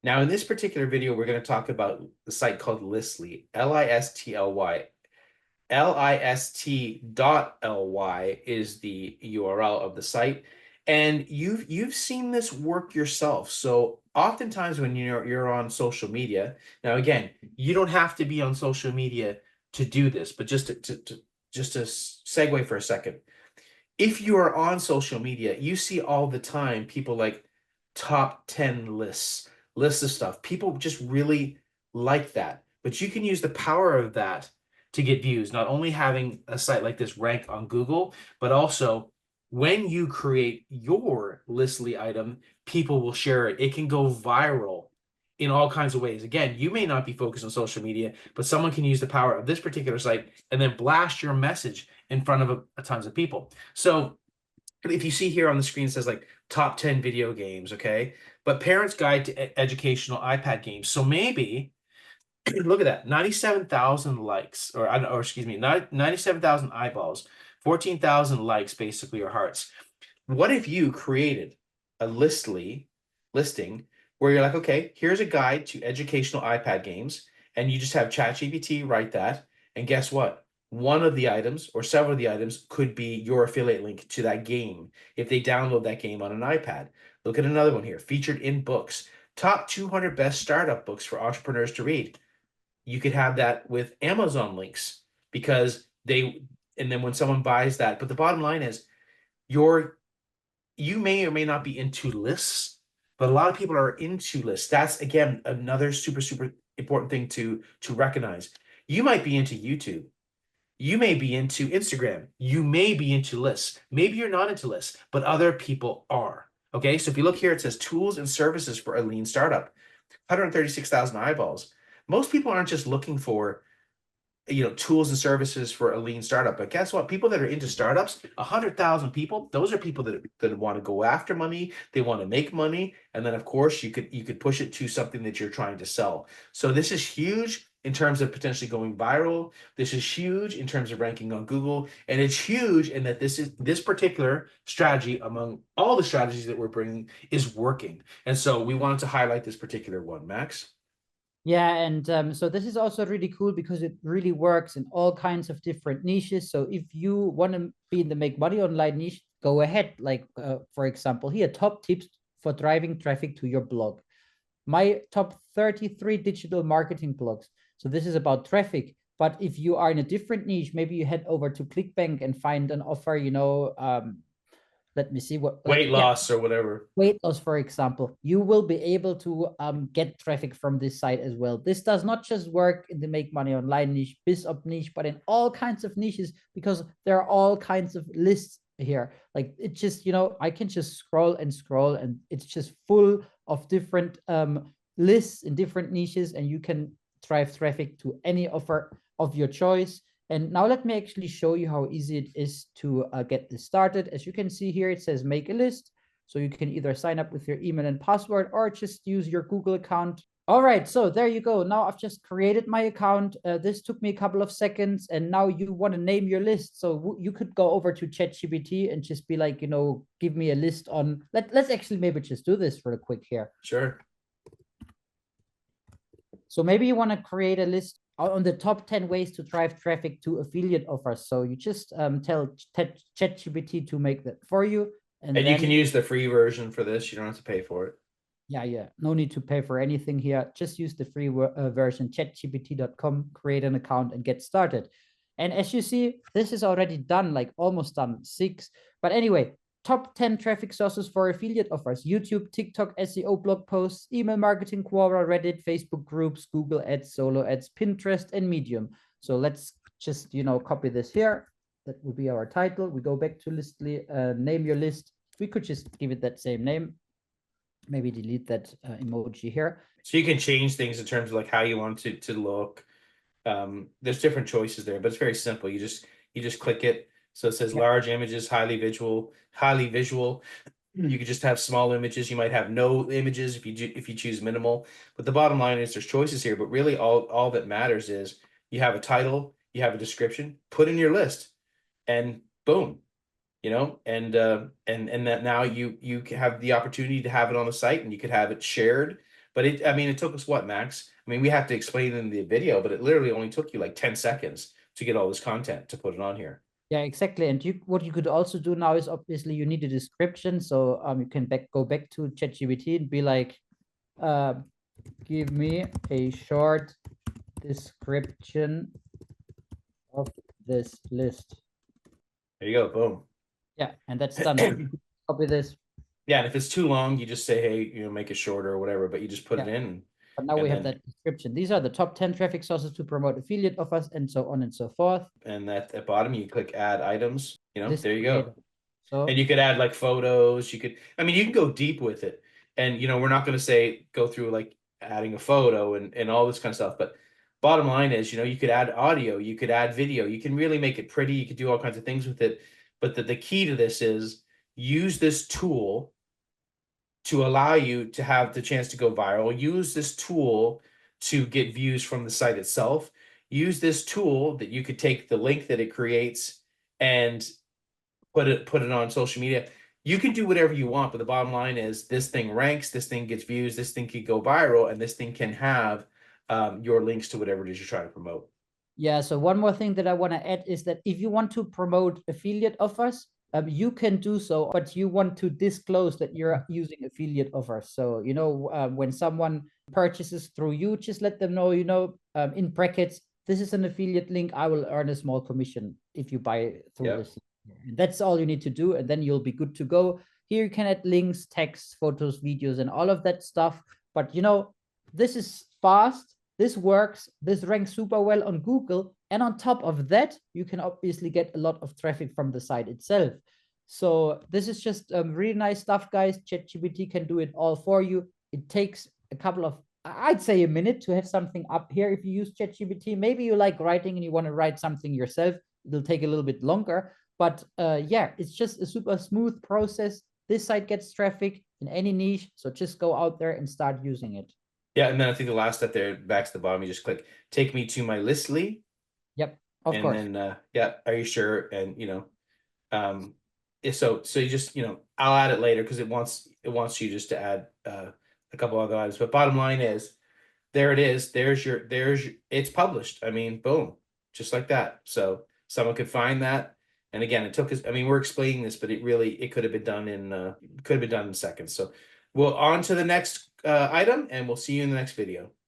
Now, in this particular video, we're going to talk about the site called Listly, Listly. List.ly is the URL of the site. And you've seen this work yourself. So oftentimes when you're on social media, now again, you don't have to be on social media to do this, but just to segue for a second. If you are on social media, you see all the time people like top 10 lists of stuff. People just really like that. But you can use the power of that to get views, not only having a site like this rank on Google, but also when you create your Listly item, people will share it. It can go viral in all kinds of ways. Again, you may not be focused on social media, but someone can use the power of this particular site and then blast your message in front of tons of people. So if you see here on the screen, it says like top 10 video games, okay? But Parents Guide to Educational iPad Games. So maybe, look at that, 97,000 likes, or excuse me, 97,000 eyeballs, 14,000 likes basically, or hearts. What if you created a listing where you're like, okay, here's a guide to educational iPad games, and you just have ChatGPT write that, and guess what? One of the items or several of the items could be your affiliate link to that game if they download that game on an iPad. Look at another one here, featured in books, top 200 best startup books for entrepreneurs to read. You could have that with Amazon links because and then when someone buys that, but the bottom line is your you may or may not be into lists, but a lot of people are into lists. That's again another super important thing to recognize. You might be into YouTube. You may be into Instagram. You may be into lists. Maybe you're not into lists, but other people are. Okay, so if you look here, it says tools and services for a lean startup, 136,000 eyeballs. Most people aren't just looking for tools and services for a lean startup. But guess what? People that are into startups, 100,000 people, those are people that want to go after money. They want to make money. And then of course you could push it to something that you're trying to sell. So this is huge in terms of potentially going viral. This is huge in terms of ranking on Google. And it's huge in that this particular strategy among all the strategies that we're bringing is working. And so we wanted to highlight this particular one, Max. Yeah, and so this is also really cool because it really works in all kinds of different niches. So if you want to be in the make money online niche, go ahead. Like, for example, here, top tips for driving traffic to your blog. My top 33 digital marketing blogs. So this is about traffic. But if you are in a different niche, maybe you head over to ClickBank and find an offer, let me see what, like, Weight yeah, loss or whatever. weight loss, for example, you will be able to get traffic from this site as well. This does not just work in the make money online niche, BizOp niche, but in all kinds of niches because there are all kinds of lists here. Like it just, I can just scroll and scroll and it's just full of different lists in different niches and you can drive traffic to any offer of your choice. And now let me actually show you how easy it is to get this started. As you can see here, it says make a list. So you can either sign up with your email and password or just use your Google account. All right, so there you go. Now I've just created my account. This took me a couple of seconds, and now you want to name your list. So you could go over to ChatGPT and just be like, give me a list on. Let's actually maybe just do this real quick here. Sure. So maybe you want to create a list on the top 10 ways to drive traffic to affiliate offers. So you just tell ChatGPT to make that for you. And you can Then use the free version for this. You don't have to pay for it. yeah, no need to pay for anything here. Just use the free version, chatgpt.com, create an account and get started. And as you see, this is already done, like almost done, 6. But anyway, top 10 traffic sources for affiliate offers: YouTube, TikTok, SEO blog posts, email marketing, Quora, Reddit, Facebook groups, Google ads, solo ads, Pinterest, and Medium. So let's just, copy this here. That will be our title. We go back to Listly, name your list. We could just give it that same name. Maybe delete that emoji here. So you can change things in terms of like how you want it to look. There's different choices there, but it's very simple. You just click it. So it says Yeah. large images, highly visual, highly visual. You could just have small images. You might have no images if you choose minimal. But the bottom line is there's choices here, but really all that matters is you have a title, you have a description, put in your list, and boom, and that now you have the opportunity to have it on the site and you could have it shared But I mean, it took us what, Max? I mean, we have to explain in the video, but it literally only took you like 10 seconds to get all this content to put it on here. Yeah, exactly. And what you could also do now is obviously you need a description. So you can go back to ChatGPT and be like, give me a short description of this list. There you go, boom. Yeah, and that's done. Copy this. Yeah, and if it's too long, you just say, hey, make it shorter or whatever, but you just put it Yeah. in. But now and we have then- that description. These are the top 10 traffic sources to promote affiliate offers, and so on and so forth. And at the bottom, you click add items, List there you go. creator. So And you could add like photos, you can go deep with it. And we're not going to say go through like adding a photo and all this kind of stuff, but bottom line is, you could add audio, you could add video, you can really make it pretty, you could do all kinds of things with it. But the key to this is use this tool to allow you to have the chance to go viral. Use this tool to get views from the site itself. Use this tool that you could take the link that it creates and put it on social media. You can do whatever you want, but the bottom line is this thing ranks, this thing gets views, this thing could go viral, and this thing can have your links to whatever it is you're trying to promote. yeah, so one more thing that I want to add is that if you want to promote affiliate offers, you can do so, but you want to disclose that you're using affiliate offers. So, when someone purchases through you, just let them know, in brackets, this is an affiliate link. I will earn a small commission if you buy through this. And that's all you need to do, and then you'll be good to go. Here you can add links, text, photos, videos, and all of that stuff. But this is fast. This works. This ranks super well on Google. And on top of that, you can obviously get a lot of traffic from the site itself. So this is just really nice stuff, guys. ChatGPT can do it all for you. It takes a couple of, I'd say, a minute to have something up here if you use ChatGPT. Maybe you like writing and you want to write something yourself. It'll take a little bit longer. But yeah, it's just a super smooth process. This site gets traffic in any niche. So just go out there and start using it. Yeah, and then I think the last step there, back to the bottom, you just click take me to my Listly. Yep, of course. And then yeah, are you sure? And so you just I'll add it later because it wants you just to add a couple other items. But bottom line is, there it is. There's your it's published. I mean, boom, just like that. So someone could find that. And again, it took us. I mean, we're explaining this, but it could have been done in seconds. So we'll on to the next item, and we'll see you in the next video.